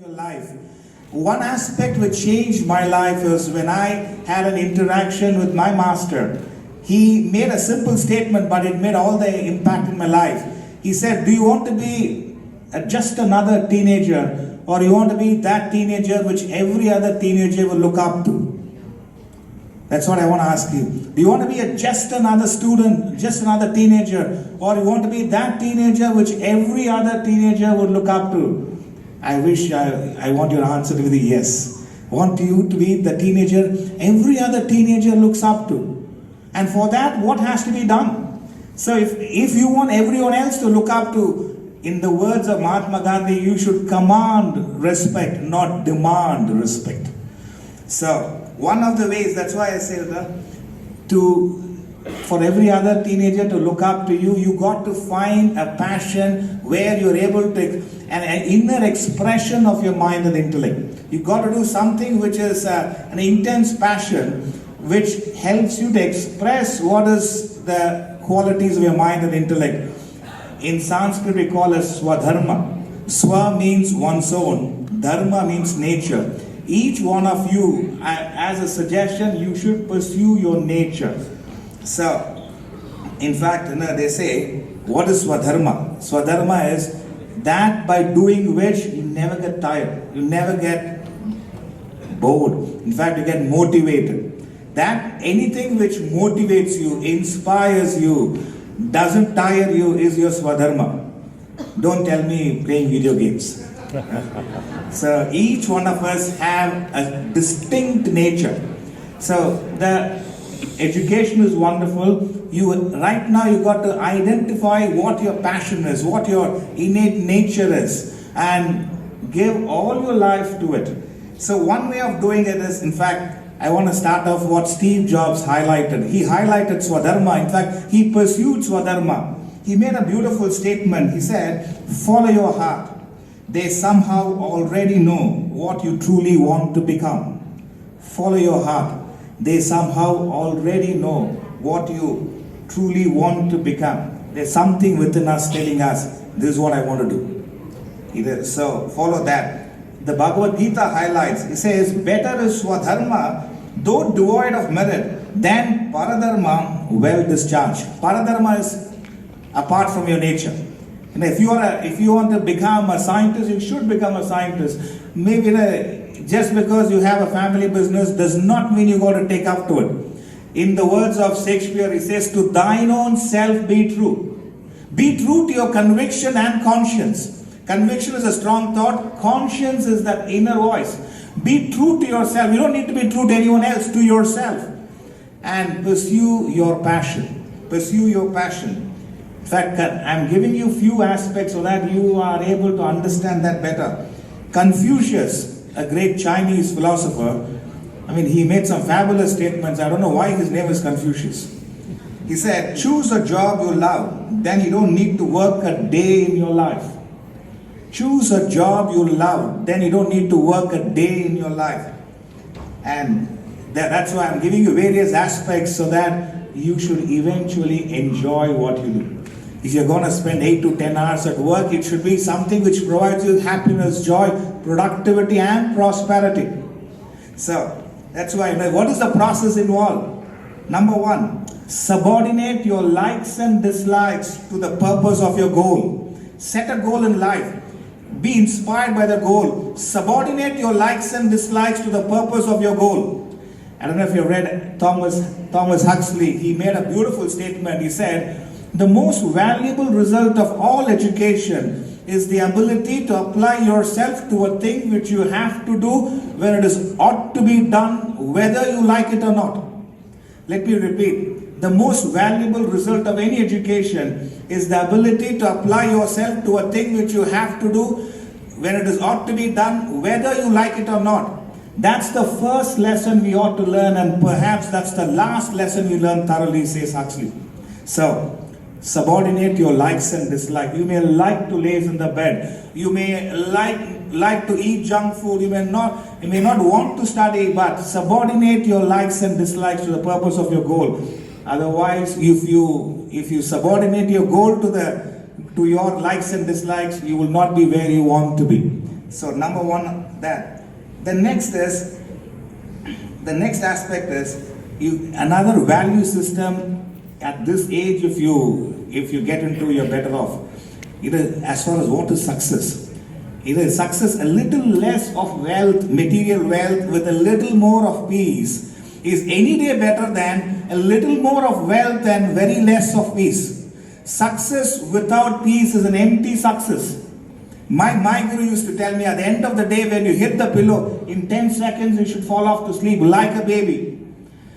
your life. One aspect which changed my life is when I had an interaction with my master. He made a simple statement, but it made all the impact in my life. He said, do you want to be just another teenager, or you want to be that teenager which every other teenager will look up to? That's what I want to ask you. Do you want to be just another student, just another teenager, or you want to be that teenager which every other teenager would look up to? I want your answer to be yes. I want you to be the teenager every other teenager looks up to. And for that, what has to be done? So if you want everyone else to look up to, in the words of Mahatma Gandhi, you should command respect, not demand respect. So one of the ways, that's why I say for every other teenager to look up to you, you got to find a passion where you're able to, an inner expression of your mind and intellect. You got to do something which is an intense passion, which helps you to express what is the qualities of your mind and intellect. In Sanskrit we call it Swadharma. Swa means one's own, Dharma means nature. Each one of you, as a suggestion, you should pursue your nature. So, in fact, they say, what is Swadharma? Swadharma is that by doing which you never get tired, you never get bored. In fact, you get motivated. That anything which motivates you, inspires you, doesn't tire you is your Swadharma. Don't tell me playing video games. So each one of us have a distinct nature. So the education is wonderful. Right now you got to identify what your passion is, what your innate nature is, and give all your life to it. So one way of doing it is, in fact, I want to start off what Steve Jobs highlighted. He highlighted Swadharma. In fact, he pursued Swadharma. He made a beautiful statement. He said, follow your heart. They somehow already know what you truly want to become. Follow your heart. They somehow already know what you truly want to become. There's something within us telling us, this is what I want to do. So follow that. The Bhagavad Gita highlights, it says, better is Swadharma, though devoid of merit, than Paradharma well discharged. Paradharma is apart from your nature. And if you want to become a scientist, you should become a scientist. Maybe just because you have a family business does not mean you got to take up to it. In the words of Shakespeare, he says, to thine own self be true. Be true to your conviction and conscience. Conviction is a strong thought. Conscience is that inner voice. Be true to yourself. You don't need to be true to anyone else, to yourself. And pursue your passion. Pursue your passion. In fact, I'm giving you few aspects so that you are able to understand that better. Confucius, a great Chinese philosopher, he made some fabulous statements. I don't know why his name is Confucius. He said, choose a job you love, then you don't need to work a day in your life. Choose a job you love, then you don't need to work a day in your life. And that's why I'm giving you various aspects so that you should eventually enjoy what you do. If you're going to spend 8 to 10 hours at work, it should be something which provides you happiness, joy, productivity, and prosperity. So that's why, what is the process involved? Number one, subordinate your likes and dislikes to the purpose of your goal. Set a goal in life. Be inspired by the goal. Subordinate your likes and dislikes to the purpose of your goal. I don't know if you've read Thomas Huxley. He made a beautiful statement. He said, the most valuable result of all education is the ability to apply yourself to a thing which you have to do when it is ought to be done, whether you like it or not. Let me repeat. The most valuable result of any education is the ability to apply yourself to a thing which you have to do when it is ought to be done, whether you like it or not. That's the first lesson we ought to learn, and perhaps that's the last lesson we learn thoroughly, says Huxley. So, subordinate your likes and dislikes. You may like to laze in the bed. You may like to eat junk food. You may not want to study, but subordinate your likes and dislikes to the purpose of your goal. Otherwise, if you subordinate your goal to your likes and dislikes, you will not be where you want to be. So number one, that. The next aspect is another value system. At this age, if you get into, you're better off. It is, as far as what is success. It is success, a little less of wealth, material wealth, with a little more of peace is any day better than a little more of wealth and very less of peace. Success without peace is an empty success. My guru used to tell me, at the end of the day, when you hit the pillow, in 10 seconds you should fall off to sleep like a baby.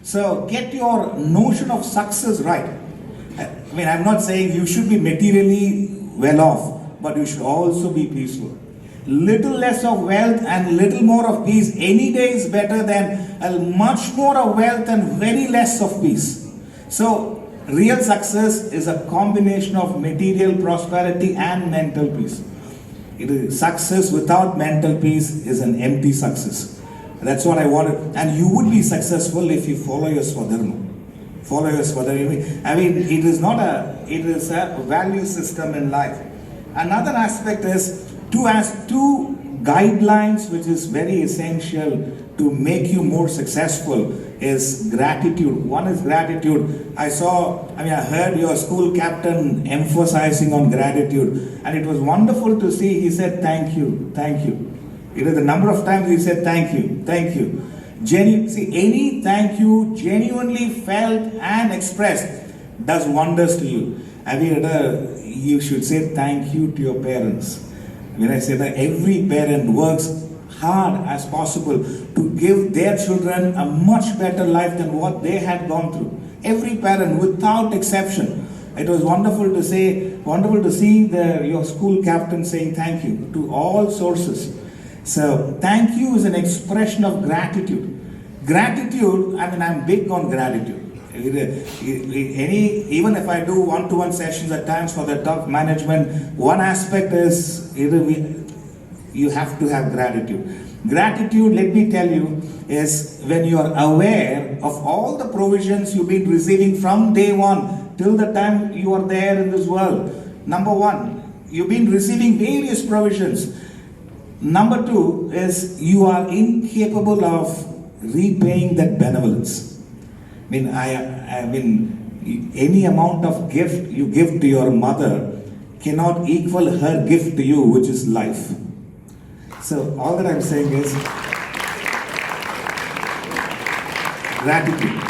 So get your notion of success right. I mean, I'm not saying you should be materially well off, but you should also be peaceful. Little less of wealth and little more of peace any day is better than a much more of wealth and very less of peace. So real success is a combination of material prosperity and mental peace. It is success without mental peace is an empty success. That's what I wanted. And you would be successful if you follow your Swadharma. Follow your Swadharma. I mean, it is a value system in life. Another aspect is two guidelines which is very essential to make you more successful is gratitude. One is gratitude. I heard your school captain emphasizing on gratitude, and it was wonderful to see. He said, thank you, thank you. You know, the number of times he said, thank you, thank you. Any thank you genuinely felt and expressed does wonders to you. You should say thank you to your parents. When I say that, every parent works hard as possible to give their children a much better life than what they had gone through. Every parent, without exception. It was wonderful to see your school captain saying thank you to all sources. So thank you is an expression of gratitude. Gratitude, I'm big on gratitude. Even if I do one-to-one sessions at times for the top management, one aspect is you have to have gratitude. Gratitude, let me tell you, is when you are aware of all the provisions you've been receiving from day one till the time you are there in this world. Number one, you've been receiving various provisions. Number two is you are incapable of repaying that benevolence. Any amount of gift you give to your mother cannot equal her gift to you, which is life. So all that I'm saying is gratitude.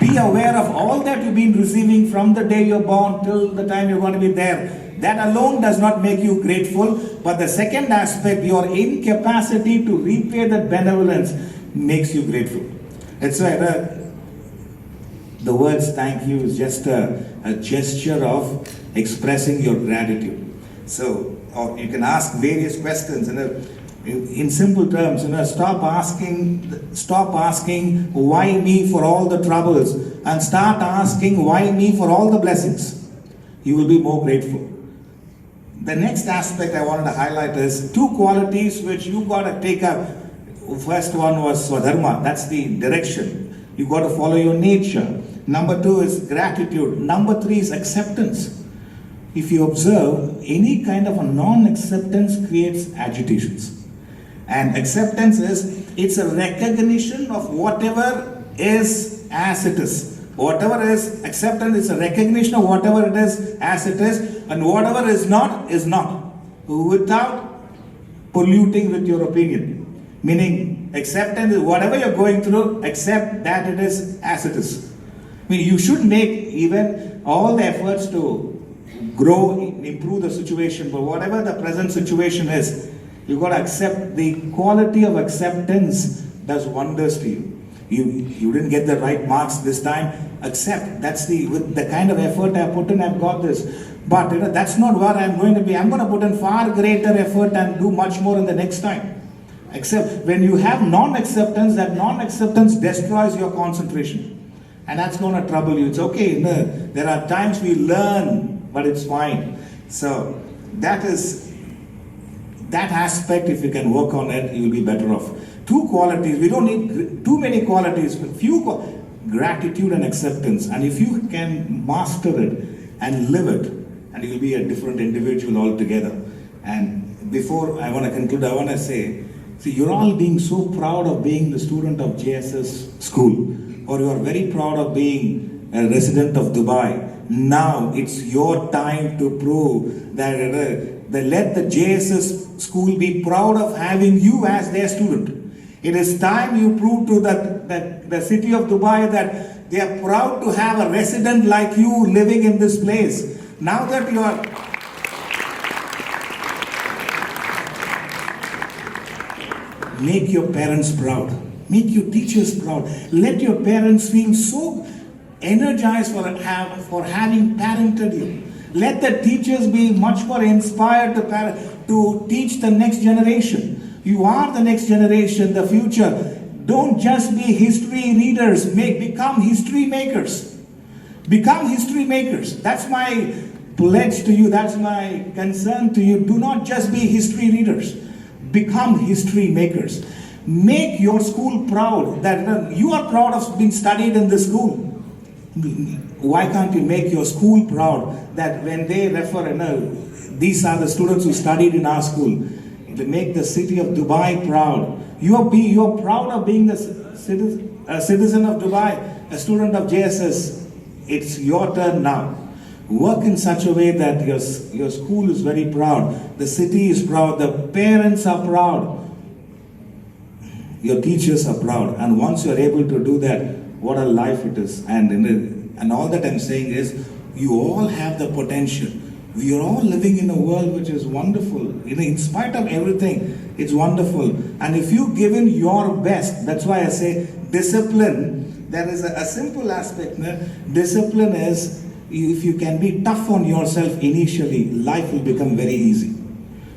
Be aware of all that you've been receiving from the day you're born till the time you're going to be there. That alone does not make you grateful, but the second aspect, your incapacity to repay that benevolence, makes you grateful. That's why the words thank you is just a gesture of expressing your gratitude. So, or you can ask various questions in simple terms. Stop asking why me for all the troubles, and start asking why me for all the blessings. You will be more grateful. The next aspect I wanted to highlight is two qualities which you got to take up. First one was Swadharma, that's the direction. You got to follow your nature. Number two is gratitude. Number three is acceptance. If you observe, any kind of a non-acceptance creates agitations. And acceptance it's a recognition of whatever is as it is. Whatever is acceptance is a recognition of whatever it is as it is, and whatever is not, without polluting with your opinion. Meaning, acceptance is whatever you're going through, accept that it is as it is. You should make even all the efforts to grow, improve the situation, but whatever the present situation is, you've got to accept. The quality of acceptance does wonders to you. You didn't get the right marks this time, accept. With the kind of effort I put in, I've got this. But that's not where I'm going to be. I'm going to put in far greater effort and do much more in the next time. Except when you have non-acceptance, that non-acceptance destroys your concentration. And that's going to trouble you. It's okay. There are times we learn, but it's fine. So that aspect, if you can work on it, you'll be better off. Two qualities. We don't need too many qualities, but gratitude and acceptance. And if you can master it and live it, and you'll be a different individual altogether. And before I want to conclude, I want to say, see, you're all being so proud of being the student of JSS school, or you are very proud of being a resident of Dubai. Now it's your time to prove that let the JSS school be proud of having you as their student. It is time you prove to the city of Dubai that they are proud to have a resident like you living in this place. Now that you are... Make your parents proud. Make your teachers proud. Let your parents feel so energized for having parented you. Let the teachers be much more inspired to teach the next generation. You are the next generation, the future. Don't just be history readers. Become history makers. Become history makers. That's my pledge to you. That's my concern to you. Do not just be history readers. Become history makers. Make your school proud that you are proud of being studied in this school. Why can't you make your school proud that when they refer, these are the students who studied in our school. To make the city of Dubai proud. You are proud of being a citizen of Dubai, a student of JSS. It's your turn now. Work in such a way that your school is very proud, the city is proud, the parents are proud, your teachers are proud. And once you're able to do that, what a life it is. And all that I'm saying is, you all have the potential. We are all living in a world which is wonderful. In spite of everything, it's wonderful. And if you've given your best, that's why I say discipline. There is a simple aspect. Discipline is, if you can be tough on yourself initially, life will become very easy.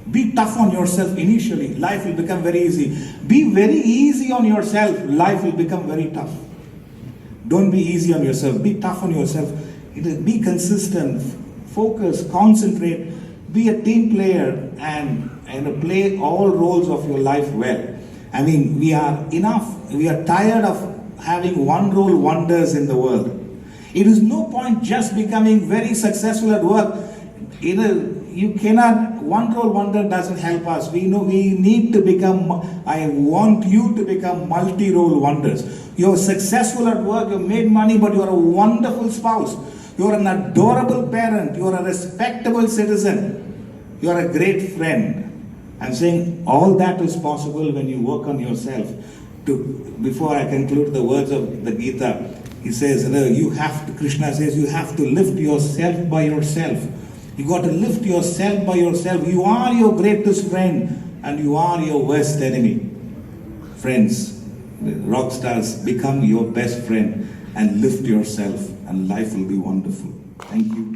Be tough on yourself initially, life will become very easy. Be very easy on yourself, life will become very tough. Don't be easy on yourself, be tough on yourself. Be consistent, focus, concentrate, be a team player and play all roles of your life well. I mean, we are tired of having one role wonders in the world. It is no point just becoming very successful at work. You cannot, one role wonder doesn't help us. We need to become, I want you to become multi-role wonders. You're successful at work, you made money, but you're a wonderful spouse. You're an adorable parent. You're a respectable citizen. You're a great friend. I'm saying all that is possible when you work on yourself. Before I conclude the words of the Gita, he says, Krishna says, you have to lift yourself by yourself. You got to lift yourself by yourself. You are your greatest friend and you are your worst enemy. Friends, rock stars, become your best friend and lift yourself and life will be wonderful. Thank you.